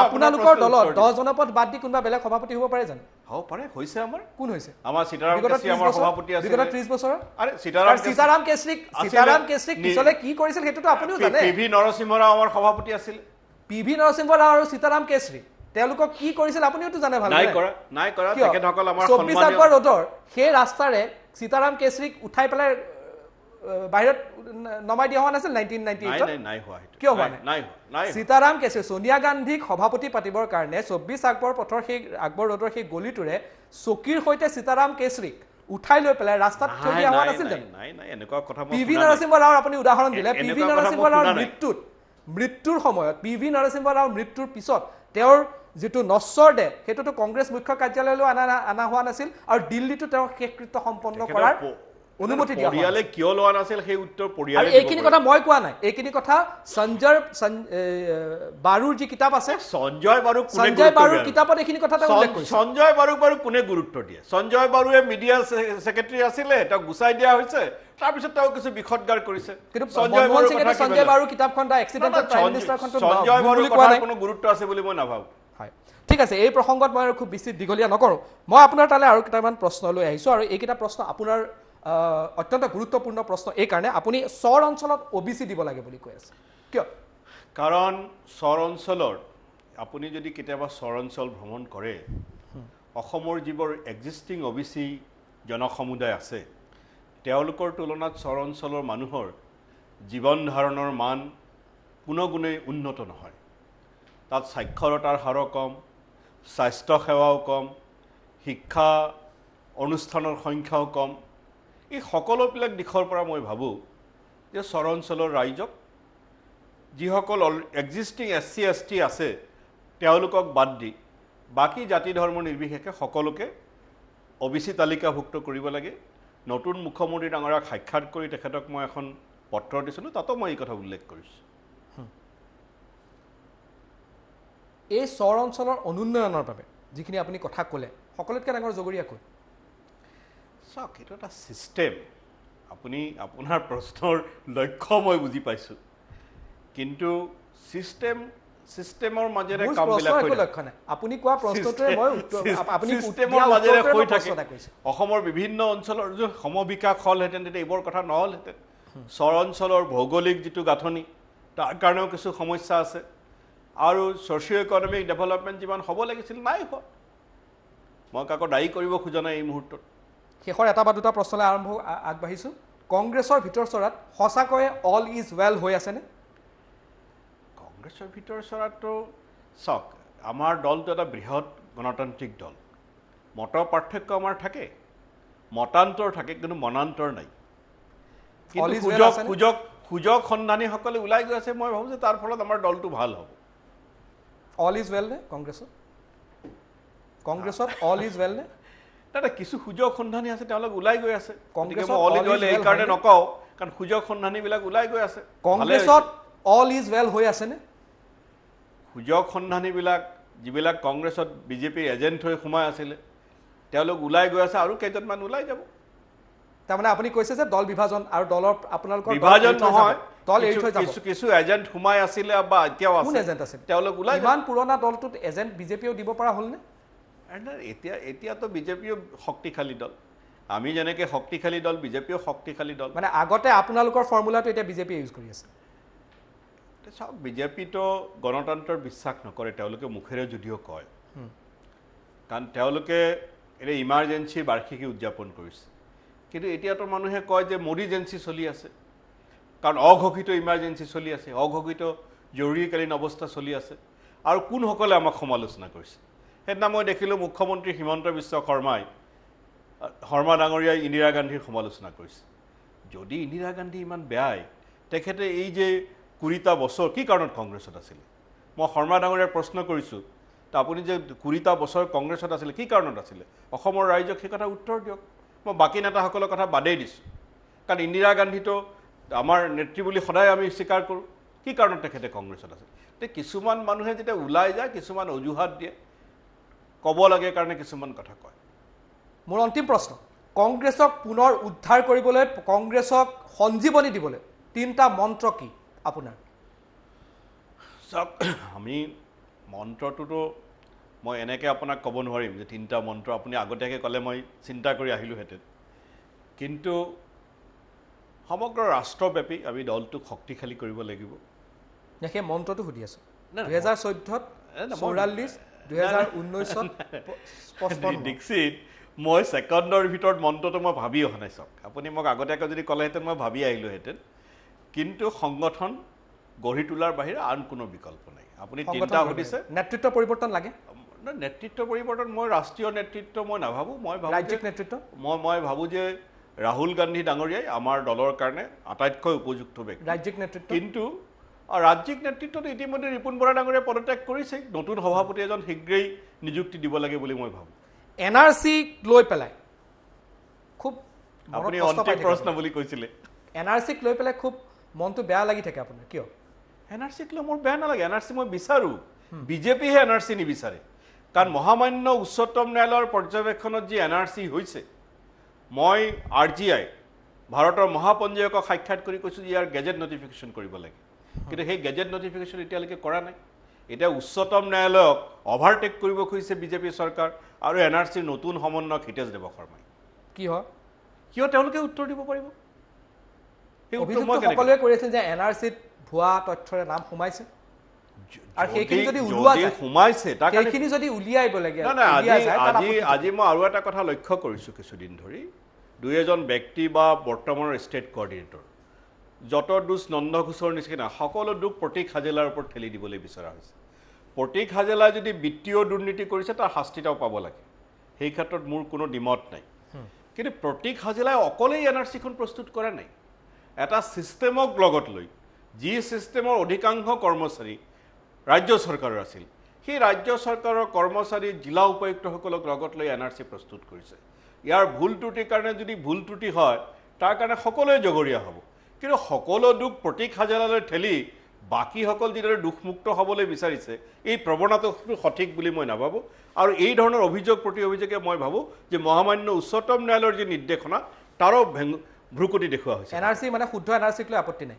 আপোনালোকৰ দলত 10 জনপথ বাদ দি কোনোবা বেলেগ সভাপতি হ'ব পাৰে জানো? হ'ব পাৰে, হৈছে আমাৰ। কোন হৈছে? আমাৰ সীতাৰাম কেশৰী আমাৰ সভাপতি আছিল বিগত 30 বছৰৰ। আৰে সীতাৰাম কেশৰীক পিছলে কি কৰিছিল সেইটোতো আপুনিও জানে। পিভি নৰসিংহ ৰাও আমাৰ সভাপতি আছিল। পিভি নৰসিংহ ৰাও আৰু সীতাৰাম কেশৰী তেওঁলোকক কি কৰিছিল আপুনিওতো জানে ভাল। নাই কৰা তেখেতসকল আমাৰ 24 আকবৰ ৰোডৰ সেই ৰাস্তাৰে সীতাৰাম কেশৰীক উঠাই পেলাই বাহিৰত নমাই দিয়া হোৱা নাছিল 1998 নাই হোৱা কিয় হোৱা নাই সীতাৰাম কেশৰী সোনিয়া গান্ধীক সভাপতি পাতিবৰ কাৰণে 24 আকবৰ পথৰ সেই আকবৰ ৰোডৰ সেই গলিটোৰে চকীৰ সৈতে সীতাৰাম কেশৰীক উঠাই লৈ পেলাই ৰাস্তাত থৈ দিয়া হোৱা নাছিল নাই এনেকুৱা কথা পিভি নৰসিংহ ৰাওৰ আপুনি উদাহৰণ দিলে পিভি নৰসিংহ ৰাওৰ মৃত্যুৰ সময়ত পিভি নৰসিংহ ৰাওৰ মৃত্যুৰ পিছত তেওঁৰ যেটো নশ্বৰ দেহ হেতুটো কংগ্ৰেছ মুখ্য কাৰ্যালয়লৈ আনা হোৱা নাছিল আৰু দিল্লীটো তেওঁৰ শেষকৃত্য সম্পন্ন কৰাৰ অনুমতি দিয়া পৰিয়ালে কিয় লোৱা নাছিল সেই উত্তৰ পৰিয়ালে এইখিনি কথা মই কোৱা নাই এইখিনি কথা সঞ্জয় বাৰুৰ যি কিতাপ আছে সঞ্জয় বাৰুৰ কিতাপত এইখিনি কথা তেওঁ উল্লেখ কৰিছে সঞ্জয় বাৰুক বাৰু কোনে গুৰুত্ব দিয়ে সঞ্জয় বাৰুৱে মিডিয়া সেক্ৰেটাৰী আছিলে তেওঁ গুচাই দিয়া হৈছে তাৰপিছত তেওঁ কিছু বিখদগাৰ কৰিছে কিন্তু সঞ্জয় বাৰুৰ কিতাপখন দা এক্সিডেন্টেড প্ৰাইম মিনিষ্টাৰখনটো সঞ্জয় বাৰুৰ কথা কোনো গুৰুত্ব আছে বুলি মই নাভাবো হয় ঠিক আছে এই প্ৰসংগত মই খুব বেছি দীঘলীয়া নকৰো মই আপোনাৰ তালে আৰু কেইটামান প্ৰশ্ন লৈ আহিছো আৰু এইকেইটা প্ৰশ্ন আপোনাৰ অত্যন্ত গুৰুত্বপূৰ্ণ প্ৰশ্ন এই কাৰণে আপুনি চৰ অঞ্চলত ওবিসি দিব লাগে বুলি কৈ আছে কিয় কাৰণ চৰ অঞ্চলৰ আপুনি যদি কেতিয়াবা চৰ অঞ্চল ভ্ৰমণ কৰে অসমৰ যিবোৰ এক্সিষ্টিং ওবিসি জনসমুদায় আছে তেওঁলোকৰ তুলনাত চৰ অঞ্চলৰ মানুহৰ জীৱন ধাৰণৰ মান কোনো গুণে উন্নত নহয় তাত সাক্ষৰতাৰ হাৰ কম স্বাস্থ্য সেৱাও কম শিক্ষা অনুষ্ঠানৰ সংখ্যাও কম এই সকলোবিলাক দিশৰ পৰা মই ভাবো যে চৰ অঞ্চলৰ ৰাইজক যিসকল এক্সিষ্টিং SC ST আছে তেওঁলোকক বাদ দি বাকি জাতি ধৰ্ম নিৰ্বিশেষে সকলোকে ওবিসি তালিকাভুক্ত কৰিব লাগে নতুন মুখ্যমন্ত্ৰী ডাঙৰীয়াক সাক্ষাৎ কৰি তেখেতক মই এখন পত্ৰ দিছিলোঁ তাতো মই এই কথা উল্লেখ কৰিছোঁ এই চৰ অঞ্চলৰ অনুন্নয়নৰ বাবে যিখিনি আপুনি কথা ক'লে সকলোতকৈ ডাঙৰ জগৰীয়া কোন চাওক এইটো এটা ছিষ্টেম আপুনি আপোনাৰ প্ৰশ্নৰ লক্ষ্য মই বুজি পাইছোঁ কিন্তু ছিষ্টেমৰ মাজেৰে কামবিলাক হৈ থাকে আপুনি কোৱা প্ৰশ্নটোৱে মই আপুনি ছিষ্টেমৰ মাজেৰে হৈ থাকে অসমৰ বিভিন্ন অঞ্চলৰ যে সমবিকাশ হ'লহেঁতেন তেতিয়া এইবোৰ কথা নহ'লহেঁতেন চৰ অঞ্চলৰ ভৌগোলিক যিটো গাঁথনি তাৰ কাৰণেও কিছু সমস্যা আছে আৰু ছ'চিঅ' ইকনমিক ডেভেলপমেণ্ট যিমান হ'ব লাগিছিল নাই হোৱা মই কাকো দায়ী কৰিব খোজা নাই এই মুহূৰ্তত শেষৰ এটা বা দুটা প্ৰশ্নলৈ আগবাঢ়িছোঁ কংগ্ৰেছৰ ভিতৰ চৰাত সঁচাকৈয়ে অল ইজ ৱেল হৈ আছেনে কংগ্ৰেছৰ ভিতৰ চৰাততো চাওক আমাৰ দলটো এটা বৃহৎ গণতান্ত্ৰিক দল মতৰ পাৰ্থক্য আমাৰ থাকে মতান্তৰ থাকে কিন্তু মনান্তৰ নাই কিন্তু সুযোগ সন্ধানীসকলে ওলাই গৈ আছে মই ভাবোঁ যে তাৰ ফলত আমাৰ দলটো ভাল হ'ব অল ইজ ৱেল নে কংগ্ৰেছত অল ইজ ৱেল নে দাদা কিছু সুযোগ সন্ধানী আছে তেওঁলোক ওলাই গৈ আছে কংগ্ৰেছত অল ইজ ৱেল এই কাৰণে নকওঁ কাৰণ সুযোগ সন্ধানীবিলাক ওলাই গৈ আছে কংগ্ৰেছত অল ইজ ৱেল হৈ আছেনে সুযোগ সন্ধানীবিলাক যিবিলাক কংগ্ৰেছত বিজেপিৰ এজেণ্ট হৈ সোমাই আছিলে তেওঁলোক ওলাই গৈ আছে আৰু কেইজনমান ওলাই যাব তাৰমানে আপুনি কৈছে যে দল বিভাজন আৰু দলৰ আপোনালোকৰ বিভাজন নহয় দল এৰি থৈ যাব কিছু এজেণ্ট সোমাই আছিলে বা এতিয়াও আছে কোন এজেণ্ট আছিল তেওঁলোক ওলাই ইমান পুৰণা দলটোত এজেণ্ট বিজেপিও দিব পৰা হ'লনে এতিয়াতো বিজেপিও শক্তিশালী দল আমি যেনেকৈ শক্তিশালী দল বিজেপিও শক্তিশালী দল মানে আগতে আপোনালোকৰ ফৰ্মুলাটো এতিয়া বিজেপিয়ে ইউজ কৰি আছে চাওক বিজেপিতো গণতন্ত্ৰৰ বিশ্বাস নকৰে তেওঁলোকে মুখেৰে যদিও কয় কাৰণ তেওঁলোকে এতিয়া ইমাৰ্জেঞ্চিৰ বাৰ্ষিকী উদযাপন কৰিছে কিন্তু এতিয়াতো মানুহে কয় যে মডিজেঞ্চি চলি আছে কাৰণ অঘোষিত ইমাৰ্জেঞ্চি চলি আছে অঘোষিত জৰুৰীকালীন অৱস্থা চলি আছে আৰু কোনসকলে আমাক সমালোচনা কৰিছে সেইদিনা মই দেখিলোঁ মুখ্যমন্ত্ৰী হিমন্ত বিশ্ব শৰ্মা ডাঙৰীয়াই ইন্দিৰা গান্ধীৰ সমালোচনা কৰিছে যদি ইন্দিৰা গান্ধী ইমান বেয়াই তেখেতে এই যে 20টা বছৰ কি কাৰণত কংগ্ৰেছত আছিলে মই শৰ্মা ডাঙৰীয়াক প্ৰশ্ন কৰিছোঁ তা আপুনি যে 20টা বছৰ কংগ্ৰেছত আছিলে কি কাৰণত আছিলে অসমৰ ৰাইজক সেই কথা উত্তৰ দিয়ক মই বাকী নেতাসকলৰ কথা বাদেই দিছোঁ কাৰণ ইন্দিৰা গান্ধীটো আমাৰ নেত্ৰী বুলি সদায় আমি স্বীকাৰ কৰোঁ কি কাৰণত তেখেতে কংগ্ৰেছত আছিল তে কিছুমান মানুহে যেতিয়া ওলাই যায় কিছুমান অজুহাত দিয়ে ক'ব লাগে কাৰণে কিছুমান কথা কয় মোৰ অন্তিম প্ৰশ্ন কংগ্ৰেছক পুনৰ উদ্ধাৰ কৰিবলৈ কংগ্ৰেছক সঞ্জীৱনী দিবলৈ 3টা মন্ত্ৰ কি আপোনাৰ চাওক আমি মন্ত্ৰটোতো মই এনেকৈ আপোনাক ক'ব নোৱাৰিম যে 3টা মন্ত্ৰ আপুনি আগতীয়াকৈ ক'লে মই চিন্তা কৰি আহিলোহেঁতেন কিন্তু সমগ্ৰ ৰাষ্ট্ৰব্যাপী আমি দলটোক শক্তিশালী কৰিব লাগিব সেই মন্ত্ৰটো সুধি আছোঁ 2014 ত 44 2019 ত দীক্ষিত মই ছেকেণ্ডৰ ভিতৰত মন্ত্ৰটো মই ভাবি অহা নাই চাওক আপুনি মোক আগতীয়াকৈ যদি ক'লেহেঁতেন মই ভাবি আহিলোহেঁতেন কিন্তু সংগঠন গঢ়ি তোলাৰ বাহিৰে আন কোনো বিকল্প নাই আপুনি তিনিটা সুধিছে নেতৃত্ব পৰিৱৰ্তন লাগে নেতৃত্ব পৰিৱৰ্তন মই ৰাষ্ট্ৰীয় নেতৃত্ব মই নাভাবোঁ মই ভাবোঁ ৰাজ্যিক নেতৃত্ব মই ভাবোঁ যে ৰাহুল গান্ধী ডাঙৰীয়াই আমাৰ দলৰ কাৰণে আটাইতকৈ উপযুক্ত ব্যক্তি ৰাজ্যিক নেতৃত্ব কিন্তু ৰাজ্যিক নেতৃত্বত ইতিমধ্যে ৰিপুণ বৰা ডাঙৰীয়াই পদত্যাগ কৰিছে নতুন সভাপতি এজন শীঘ্ৰেই নিযুক্তি দিব লাগে বুলি মই ভাবোঁ NRC লৈ পেলাই খুব আপুনি অন্তিম প্ৰশ্ন বুলি কৈছিলে NRC লৈ পেলাই খুব মনটো বেয়া লাগি থাকে আপোনাৰ কিয় NRC লৈ মোৰ বেয়া নালাগে NRC মই বিচাৰোঁ বিজেপিহে NRC নিবিচাৰে কাৰণ মহামান্য উচ্চতম ন্যায়ালয়ৰ পৰ্যবেক্ষণত যি NRC হৈছে মই RGI ভাৰতৰ মহাপঞ্জীয়কক সাক্ষাৎ কৰি কৈছোঁ যে ইয়াৰ গেজেট নটিফিকেশ্যন কৰিব লাগে কিন্তু সেই গেজেট নটিফিকেশ্যন এতিয়ালৈকে কৰা নাই এতিয়া উচ্চতম ন্যায়ালয়ক অভাৰটেক কৰিব খুজিছে বিজেপি চৰকাৰ আৰু NRCৰ নতুন সমন্বয়ক হিতেশ দেৱ শৰ্মাই কি হয় কিয় তেওঁলোকে উত্তৰ দিব পাৰিব সেই উত্তৰ মই সকলোৱে কৈ আছিল যে NRCত ভুৱা তথ্যৰে নাম সোমাইছে আৰু সেইখিনি যদি উলিওৱা যায় সোমাইছে সেইখিনি যদি উলিয়াইব লাগে আজি মই আৰু এটা কথা লক্ষ্য কৰিছোঁ কিছুদিন ধৰি দুই এজন ব্যক্তি বা বৰ্তমানৰ ষ্টেট কোঅৰ্ডিনেটৰ যত দুষ নন্দ ঘোষৰ নিচিনা সকলো দুখ প্ৰতীক হাজেলাৰ ওপৰত ঠেলি দিবলৈ বিচৰা হৈছে প্ৰতীক হাজেলাই যদি বিত্তীয় দুৰ্নীতি কৰিছে তাৰ শাস্তিটাও পাব লাগে সেই ক্ষেত্ৰত মোৰ কোনো দ্বিমত নাই কিন্তু প্ৰতীক হাজেলাই অকলেই NRCখন প্ৰস্তুত কৰা নাই এটা ছিষ্টেমক লগত লৈ যি ছিষ্টেমৰ অধিকাংশ কৰ্মচাৰী ৰাজ্য চৰকাৰৰ আছিল সেই ৰাজ্য চৰকাৰৰ কৰ্মচাৰী জিলা উপায়ুক্তসকলক লগত লৈ NRC প্ৰস্তুত কৰিছে ইয়াৰ ভুল ত্ৰুটিৰ কাৰণে যদি ভুল ত্ৰুটি হয় তাৰ কাৰণে সকলোৱে জগৰীয়া হ'ব কিন্তু সকলো দুখ প্ৰতীক হাজেলালৈ ঠেলি বাকীসকল যিদৰে দুখমুক্ত হ'বলৈ বিচাৰিছে এই প্ৰৱণতাটো সঠিক বুলি মই নাভাবোঁ আৰু এই ধৰণৰ অভিযোগ প্ৰতি অভিযোগে মই ভাবোঁ যে মহামান্য উচ্চতম ন্যায়ালয়ৰ যি নিৰ্দেশনা তাৰো ভ্ৰুকুটি দেখুওৱা হৈছে NRC মানে শুদ্ধ NRCক লৈ আপত্তি নাই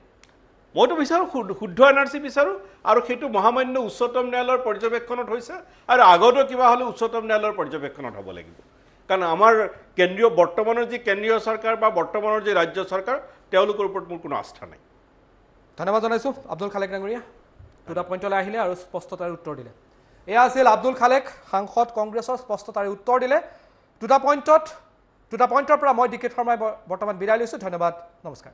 মইতো বিচাৰোঁ শুদ্ধ NRC বিচাৰোঁ আৰু সেইটো মহামান্য উচ্চতম ন্যায়ালয়ৰ পৰ্যবেক্ষণত হৈছে আৰু আগতো কিবা হ'লে উচ্চতম ন্যায়ালয়ৰ পৰ্যবেক্ষণত হ'ব লাগিব কাৰণ আমাৰ কেন্দ্ৰীয় বৰ্তমানৰ যি কেন্দ্ৰীয় চৰকাৰ বা বৰ্তমানৰ যি ৰাজ্য চৰকাৰ তেওঁলোকৰ ওপৰত মোৰ কোনো আস্থা নাই ধন্যবাদ জনাইছোঁ আব্দুল খালেক ডাঙৰীয়া দুটা পইণ্টলৈ আহিলে আৰু স্পষ্টতাৰে উত্তৰ দিলে এয়া আছিল আব্দুল খালেক সাংসদ কংগ্ৰেছৰ স্পষ্টতাৰে উত্তৰ দিলে দুটা পইণ্টৰ পৰা মই DK শৰ্মাই বৰ্তমান বিদায় লৈছোঁ ধন্যবাদ নমস্কাৰ